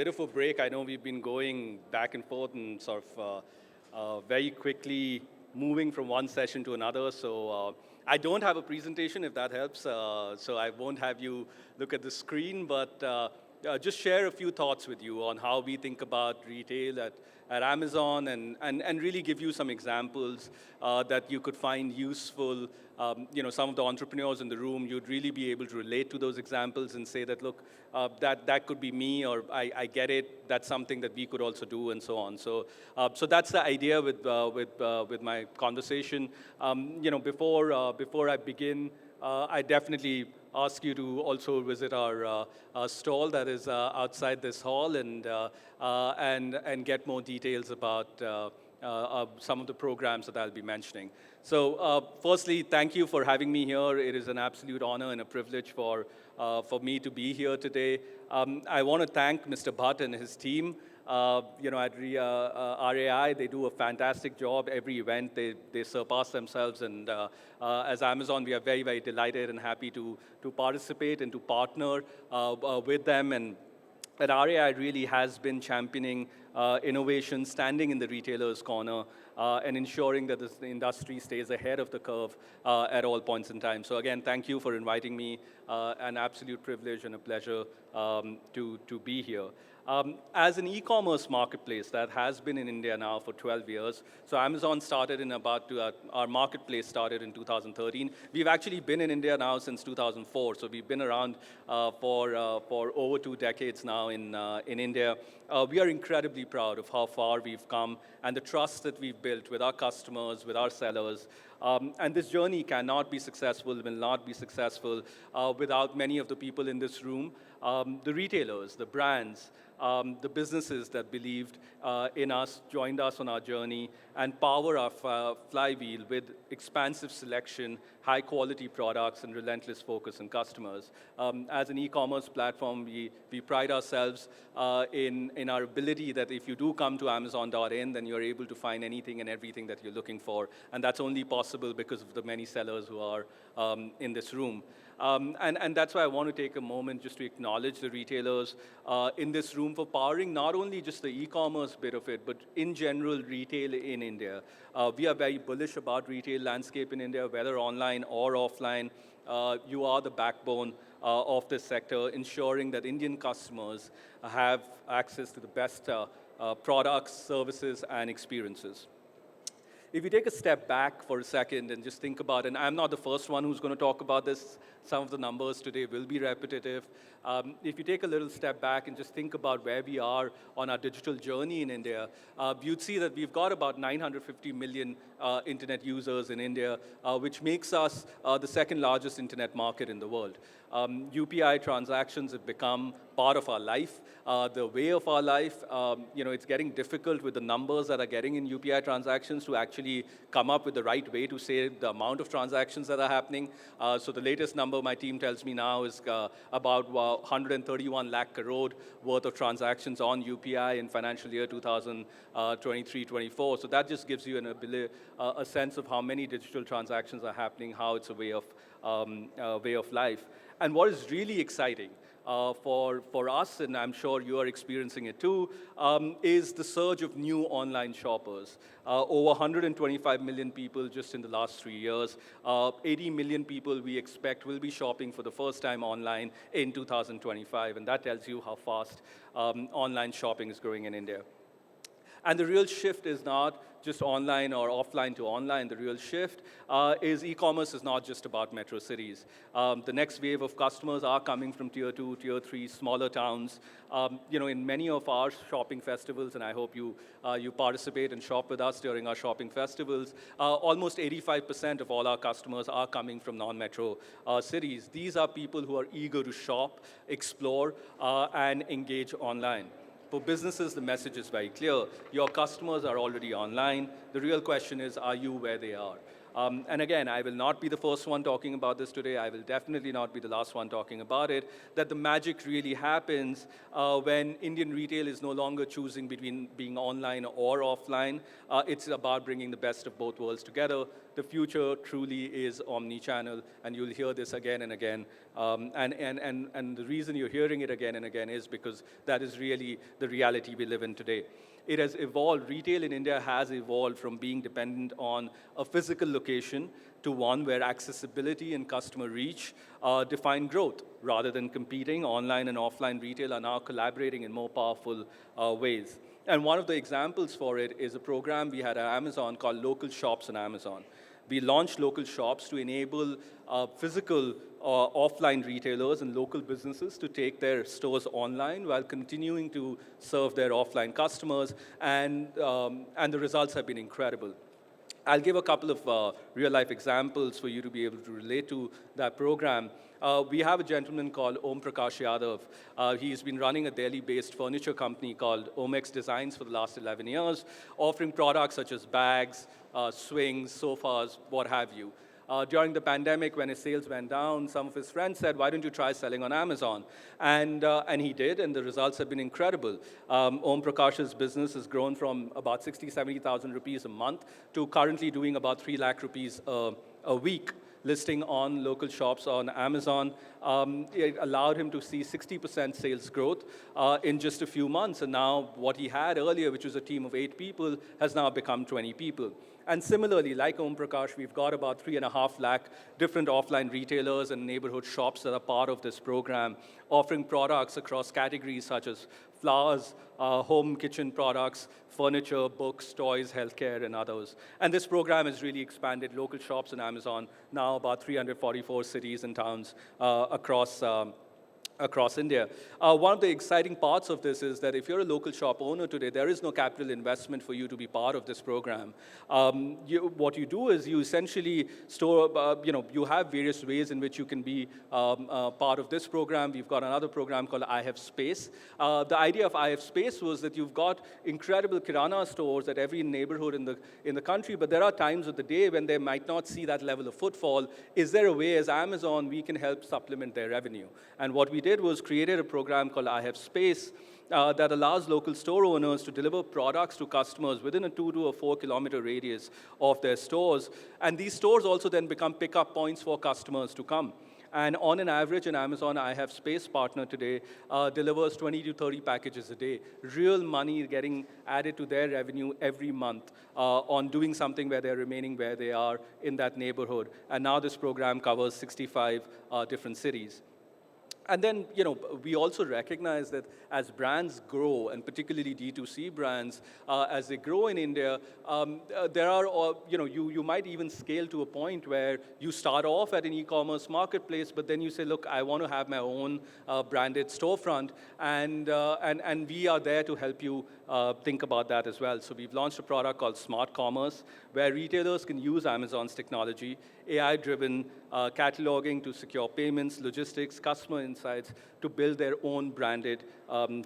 bit of a break. I know we've been going back and forth and sort of very quickly moving from one session to another. So I don't have a presentation, if that helps. So I won't have you look at the screen, but just share a few thoughts with you on how we think about retail at Amazon and really give you some examples that you could find useful. Some of the entrepreneurs in the room, you'd really be able to relate to those examples and say that, look, that could be me, or I get it. That's something that we could also do, and so on. So that's the idea with my conversation. Before I begin, I definitely ask you to also visit our stall that is outside this hall and get more details about some of the programs that I'll be mentioning. So firstly, thank you for having me here. It is an absolute honor and a privilege for me to be here today. I want to thank Mr. Bhatt and his team. At RAI, they do a fantastic job. Every event, they surpass themselves. And as Amazon, we are very, very delighted and happy to participate and to partner with them. And at RAI really has been championing innovation, standing in the retailer's corner, and ensuring that the industry stays ahead of the curve at all points in time. So again, thank you for inviting me. An absolute privilege and a pleasure to be here. As an e-commerce marketplace that has been in India now for 12 years, so Amazon started our marketplace started in 2013. We've actually been in India now since 2004, so we've been around for over 2 decades now in India. We are incredibly proud of how far we've come and the trust that we've built with our customers, with our sellers. And this journey cannot be successful, will not be successful without many of the people in this room, the retailers, the brands, the businesses that believed in us, joined us on our journey, and power our flywheel with expansive selection, high-quality products, and relentless focus on customers. As an e-commerce platform, we pride ourselves in our ability that if you do come to Amazon.in, then you're able to find anything and everything that you're looking for. And that's only possible because of the many sellers who are in this room. And that's why I want to take a moment just to acknowledge the retailers in this room for powering not only just the e-commerce bit of it, but in general retail in India. We are very bullish about retail landscape in India, whether online or offline. You are the backbone of this sector, ensuring that Indian customers have access to the best products, services, and experiences. If you take a step back for a second and just think about, and I'm not the first one who's going to talk about this, some of the numbers today will be repetitive. If you take a little step back and just think about where we are on our digital journey in India, you'd see that we've got about 950 million internet users in India, which makes us the second largest internet market in the world. UPI transactions have become part of our life, the way of our life. It's getting difficult with the numbers that are getting in UPI transactions to actually come up with the right way to say the amount of transactions that are happening. So the latest number my team tells me now is about 131 lakh crore worth of transactions on UPI in financial year 2023-24. So that just gives you a sense of how many digital transactions are happening, how it's a way of life. And what is really exciting for us, and I'm sure you are experiencing it too, is the surge of new online shoppers. Over 125 million people just in the last 3 years. 80 million people we expect will be shopping for the first time online in 2025, and that tells you how fast online shopping is growing in India. And the real shift is not just online or offline to online. The real shift is e-commerce is not just about metro cities. The next wave of customers are coming from tier 2, tier 3, smaller towns. In many of our shopping festivals, and I hope you participate and shop with us during our shopping festivals, almost 85% of all our customers are coming from non-metro cities. These are people who are eager to shop, explore, and engage online. For businesses, the message is very clear. Your customers are already online. The real question is, are you where they are? And again, I will not be the first one talking about this today. I will definitely not be the last one talking about it, that the magic really happens when Indian retail is no longer choosing between being online or offline. It's about bringing the best of both worlds together. The future truly is omni-channel, and you'll hear this again and again. And the reason you're hearing it again and again is because that is really the reality we live in today. It has evolved. Retail in India has evolved from being dependent on a physical location to one where accessibility and customer reach define growth. Rather than competing, online and offline retail are now collaborating in more powerful ways. And one of the examples for it is a program we had at Amazon called Local Shops on Amazon. We launched local shops to enable physical offline retailers and local businesses to take their stores online while continuing to serve their offline customers, and the results have been incredible. I'll give a couple of real-life examples for you to be able to relate to that program. We have a gentleman called Om Prakash Yadav. He's been running a Delhi-based furniture company called Omex Designs for the last 11 years, offering products such as bags, swings, sofas, what have you. During the pandemic, when his sales went down, some of his friends said, why don't you try selling on Amazon? And he did, and the results have been incredible. Om Prakash's business has grown from about 70,000 rupees a month to currently doing about 3 lakh rupees a week, listing on local shops on Amazon. It allowed him to see 60% sales growth in just a few months. And now what he had earlier, which was a team of 8 people, has now become 20 people. And similarly, like Om Prakash, we've got about 3.5 lakh different offline retailers and neighborhood shops that are part of this program, offering products across categories such as flowers, home kitchen products, furniture, books, toys, healthcare, and others. And this program has really expanded local shops on Amazon, now about 344 cities and towns across India. One of the exciting parts of this is that if you're a local shop owner today, there is no capital investment for you to be part of this program. What you do is you essentially store, you have various ways in which you can be part of this program. We've got another program called I Have Space. The idea of I Have Space was that you've got incredible Kirana stores at every neighborhood in the country, but there are times of the day when they might not see that level of footfall. Is there a way as Amazon we can help supplement their revenue? And what we did was created a program called I Have Space that allows local store owners to deliver products to customers within a 2 to 4 kilometer radius of their stores. And these stores also then become pickup points for customers to come. And on an average, an Amazon I Have Space partner today delivers 20 to 30 packages a day. Real money getting added to their revenue every month on doing something where they're remaining where they are in that neighborhood. And now this program covers 65 different cities. And then, we also recognize that as brands grow, and particularly D2C brands, as they grow in India, there are, you might even scale to a point where you start off at an e-commerce marketplace, but then you say, look, I want to have my own branded storefront, and we are there to help you think about that as well. So we've launched a product called Smart Commerce, where retailers can use Amazon's technology, AI-driven cataloging to secure payments, logistics, customer insights, to build their own branded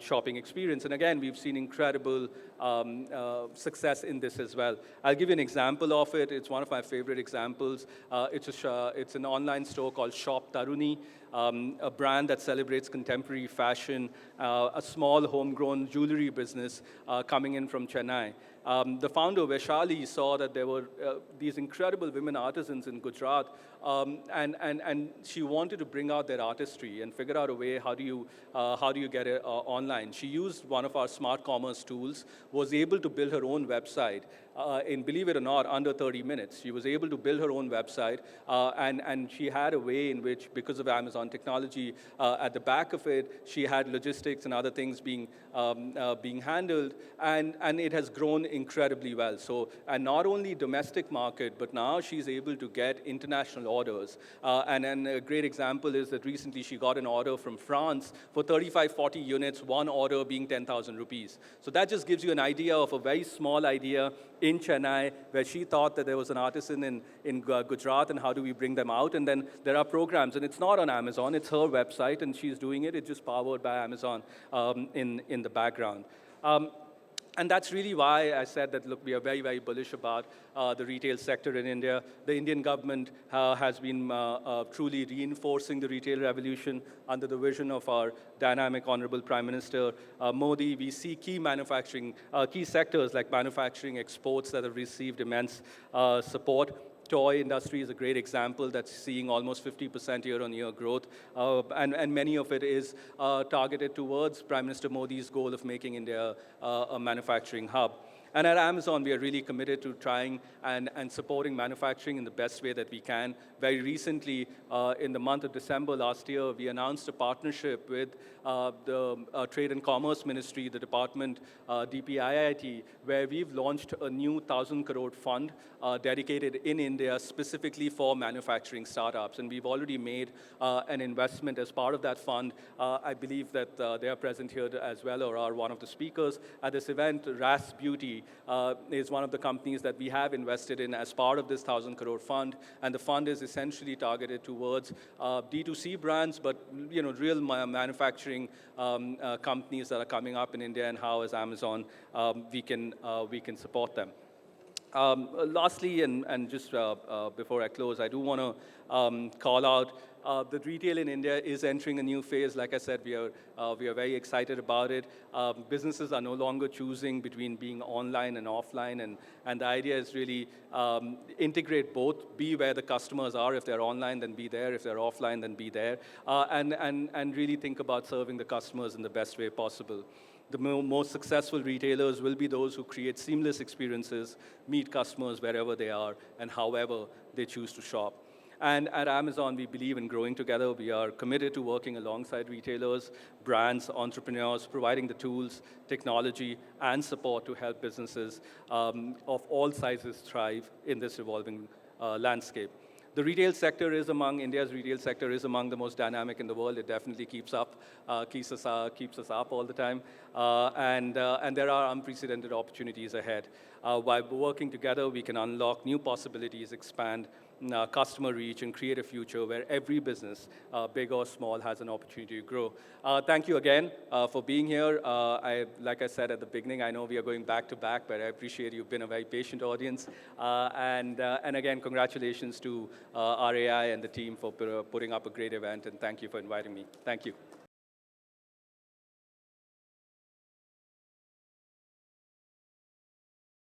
shopping experience. And again, we've seen incredible success in this as well. I'll give you an example of it. It's one of my favorite examples. It's an online store called Shop Taruni, a brand that celebrates contemporary fashion, a small homegrown jewelry business coming in from Chennai. The founder, Vaishali, saw that there were these incredible women artisans in Gujarat, and she wanted to bring out their artistry and figure out a way, how do you get it online? She used one of our smart commerce tools, was able to build her own website in, believe it or not, under 30 minutes. She was able to build her own website, and she had a way in which, because of Amazon technology at the back of it, she had logistics and other things being handled, and it has grown incredibly well. So, and not only domestic market, but now she's able to get international orders. And a great example is that recently she got an order from France for 35, 40 units, one order being 10,000 rupees. So that just gives you an idea of a very small idea in Chennai, where she thought that there was an artisan in Gujarat, and how do we bring them out? And then there are programs, and it's not on Amazon, it's her website, and she's doing it. It's just powered by Amazon in the background. And that's really why I said that, look, we are very, very bullish about the retail sector in India. The Indian government has been truly reinforcing the retail revolution under the vision of our dynamic Honorable Prime Minister Modi. We see key sectors like manufacturing, exports that have received immense support. Toy industry is a great example that's seeing almost 50% year-on-year growth, and many of it is targeted towards Prime Minister Modi's goal of making India a manufacturing hub. And at Amazon, we are really committed to trying and supporting manufacturing in the best way that we can. Very recently, in the month of December last year, we announced a partnership with the Trade and Commerce Ministry, the department, DPIIT, where we've launched a new 1,000 crore fund dedicated in India specifically for manufacturing startups. And we've already made an investment as part of that fund. I believe that they are present here as well, or are one of the speakers at this event. Rath Beauty is one of the companies that we have invested in as part of this 1,000 crore fund, and the fund is essentially targeted towards D2C brands, but real manufacturing companies that are coming up in India, and how as Amazon we can support them. Lastly, and just before I close, I do want to call out that retail in India is entering a new phase. Like I said, we are very excited about it. Businesses are no longer choosing between being online and offline, and the idea is really integrate both. Be where the customers are. If they're online, then be there. If they're offline, then be there. And really think about serving the customers in the best way possible. The most successful retailers will be those who create seamless experiences, meet customers wherever they are, and however they choose to shop. And at Amazon, we believe in growing together. We are committed to working alongside retailers, brands, entrepreneurs, providing the tools, technology, and support to help businesses of all sizes thrive in this evolving landscape. The retail sector is India's retail sector is among the most dynamic in the world. It definitely keeps us up all the time. And there are unprecedented opportunities ahead. By working together, we can unlock new possibilities, expand customer reach, and create a future where every business, big or small, has an opportunity to grow. Thank you again for being here. Like I said at the beginning, I know we are going back to back, but I appreciate you've been a very patient audience. And again, congratulations to RAI and the team for putting up a great event, and thank you for inviting me. Thank you.